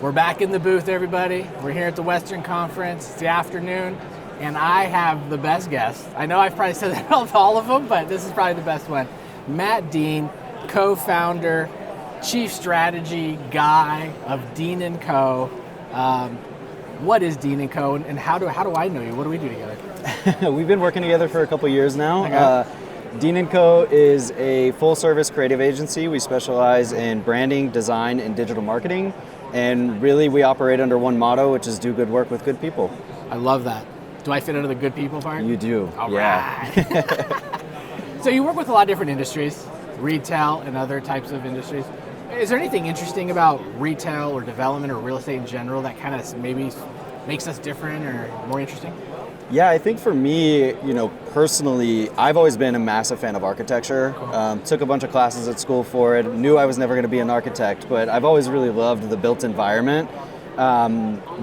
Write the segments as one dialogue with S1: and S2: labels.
S1: We're back in the booth, everybody. We're here at the Western Conference. It's the afternoon, and I have the best guest. I know I've probably said that of all of them, but this is probably the best one. Matt Dean, co-founder, chief strategy guy of Dean & Co. What is Dean & Co. and how do I know you? What do we do together?
S2: We've been working together for a couple years now.
S1: Okay.
S2: Dean & Co. is a full-service creative agency. We specialize in branding, design, and digital marketing. And really, we operate under one motto, which is do good work with good people.
S1: I love that. Do I fit under the good people part?
S2: You do.
S1: All
S2: yeah.
S1: Right. So you work with a lot of different industries, retail and other types of industries. Is there anything interesting about retail or development or real estate in general that kind of maybe makes us different or more interesting?
S2: Yeah, I think for me, personally, I've always been a massive fan of architecture.
S1: Cool.
S2: Took a bunch of classes at school for it. Knew I was never going to be an architect, but I've always really loved the built environment.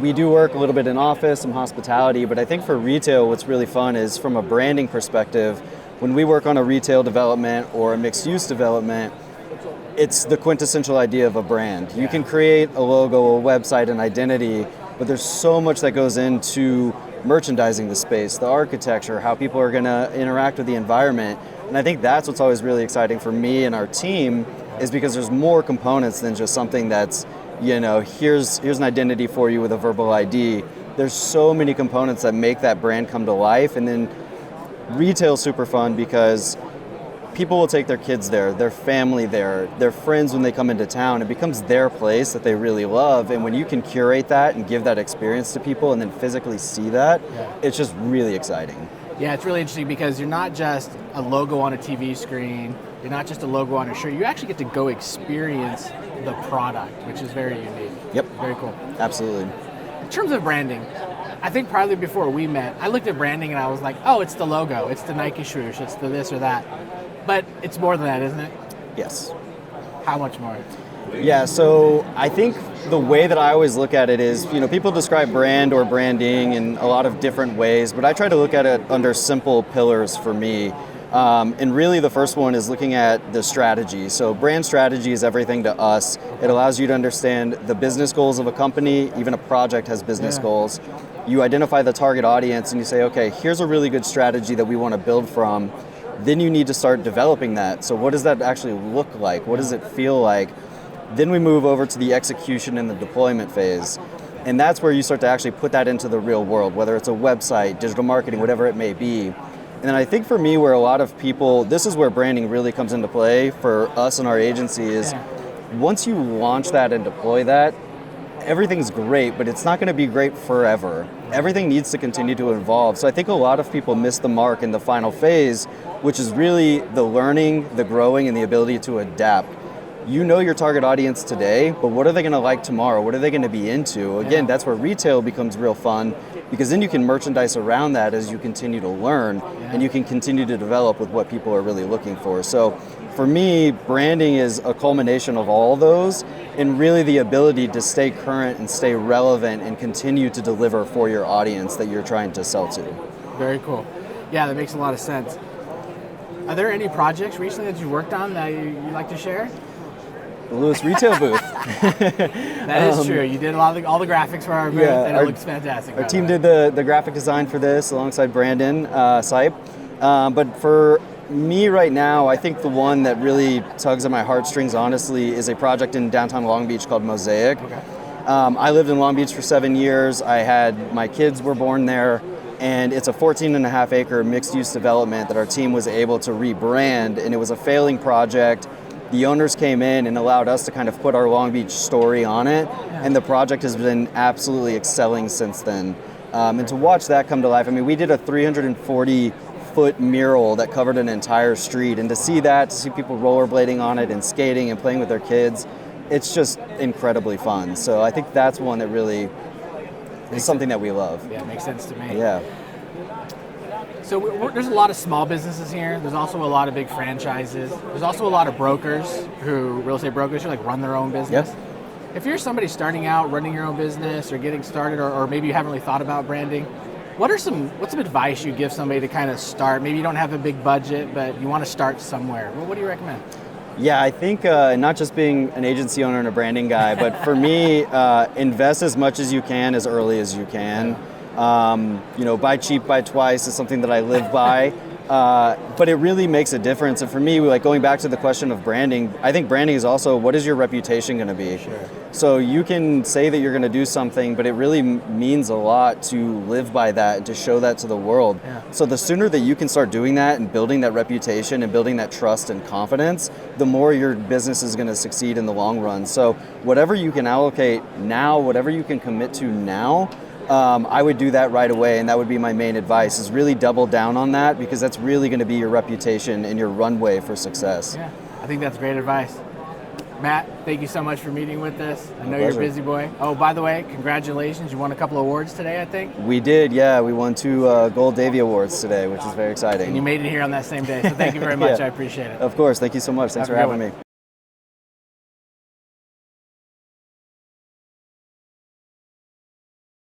S2: We do work a little bit in office, some hospitality, but I think for retail, what's really fun is from a branding perspective, when we work on a retail development or a mixed-use development, it's the quintessential idea of a brand. You can create a logo, a website, an identity, but there's so much that goes into merchandising the space, the architecture, how people are going to interact with the environment. And I think that's what's always really exciting for me and our team is because there's more components than just something that's, here's an identity for you with a verbal ID. There's so many components that make that brand come to life. And then retail's super fun because people will take their kids there, their family there, their friends when they come into town. It becomes their place that they really love. And when you can curate that and give that experience to people and then physically see that, it's just really exciting.
S1: Yeah, it's really interesting because you're not just a logo on a TV screen, you're not just a logo on a shirt, you actually get to go experience the product, which is very unique.
S2: Yep.
S1: Very cool.
S2: Absolutely.
S1: In terms of branding, I think probably before we met, I looked at branding and I was like, oh, it's the logo, it's the Nike swoosh, it's the this or that. But it's more than that, isn't it?
S2: Yes.
S1: How much more?
S2: Yeah, so I think the way that I always look at it is, people describe brand or branding in a lot of different ways, but I try to look at it under simple pillars for me. And really the first one is looking at the strategy. So brand strategy is everything to us. It allows you to understand the business goals of a company, even a project has business goals. You identify the target audience and you say, okay, here's a really good strategy that we want to build from. Then you need to start developing that. So what does that actually look like? What does it feel like? Then we move over to the execution and the deployment phase. And that's where you start to actually put that into the real world, whether it's a website, digital marketing, whatever it may be. And then I think for me, where a lot of people, this is where branding really comes into play for us and our agency is once you launch that and deploy that, everything's great, but it's not going to be great forever. Everything needs to continue to evolve. So I think a lot of people miss the mark in the final phase, which is really the learning, the growing, and the ability to adapt. You know your target audience today, but what are they going to like tomorrow? What are they going to be into? Again, that's where retail becomes real fun because then you can merchandise around that as you continue to learn and you can continue to develop with what people are really looking for. So for me, branding is a culmination of all those and really the ability to stay current and stay relevant and continue to deliver for your audience that you're trying to sell to.
S1: Very cool. Yeah, that makes a lot of sense. Are there any projects recently that you worked on that you'd like to share?
S2: The Lewis retail booth.
S1: That is true. You did all the graphics for our booth, and it looks fantastic.
S2: Our team did the graphic design for this alongside Brandon Sipe. But for me right now, I think the one that really tugs at my heartstrings, honestly, is a project in downtown Long Beach called Mosaic.
S1: Okay.
S2: I lived in Long Beach for 7 years. My kids were born there. And it's a 14.5 acre mixed use development that our team was able to rebrand, and it was a failing project. The owners came in and allowed us to kind of put our Long Beach story on it, and the project has been absolutely excelling since then. And to watch that come to life, we did a 340-foot mural that covered an entire street, and to see people rollerblading on it and skating and playing with their kids, it's just incredibly fun. So I think that's one that really is something that we love.
S1: Yeah, it makes sense to me.
S2: Yeah.
S1: So there's a lot of small businesses here. There's also a lot of big franchises. There's also a lot of brokers real estate brokers who run their own business.
S2: Yes.
S1: If you're somebody starting out, running your own business or getting started, or maybe you haven't really thought about branding, what's some advice you give somebody to kind of start? Maybe you don't have a big budget, but you want to start somewhere. Well, what do you recommend?
S2: Yeah, I think not just being an agency owner and a branding guy, but for me, invest as much as you can as early as you can. Buy cheap, buy twice is something that I live by. But it really makes a difference. And for me, like going back to the question of branding, I think branding is also, what is your reputation going to be?
S1: Sure.
S2: So you can say that you're going to do something, but it really means a lot to live by that and to show that to the world.
S1: Yeah.
S2: So the sooner that you can start doing that and building that reputation and building that trust and confidence, the more your business is going to succeed in the long run. So whatever you can allocate now, whatever you can commit to now, I would do that right away, and that would be my main advice, is really double down on that, because that's really going to be your reputation and your runway for success.
S1: Yeah, I think that's great advice. Matt, thank you so much for meeting with us. I know
S2: pleasure.
S1: you're a busy boy. Oh, by the way, congratulations. You won a couple of awards today, I think.
S2: We did, yeah. We won 2 Gold Davy Awards today, which is very exciting.
S1: And you made it here on that same day, so thank you very much.
S2: Yeah.
S1: I appreciate it.
S2: Of course. Thank you so much. Thanks
S1: Have
S2: for
S1: a good
S2: having
S1: one.
S2: me.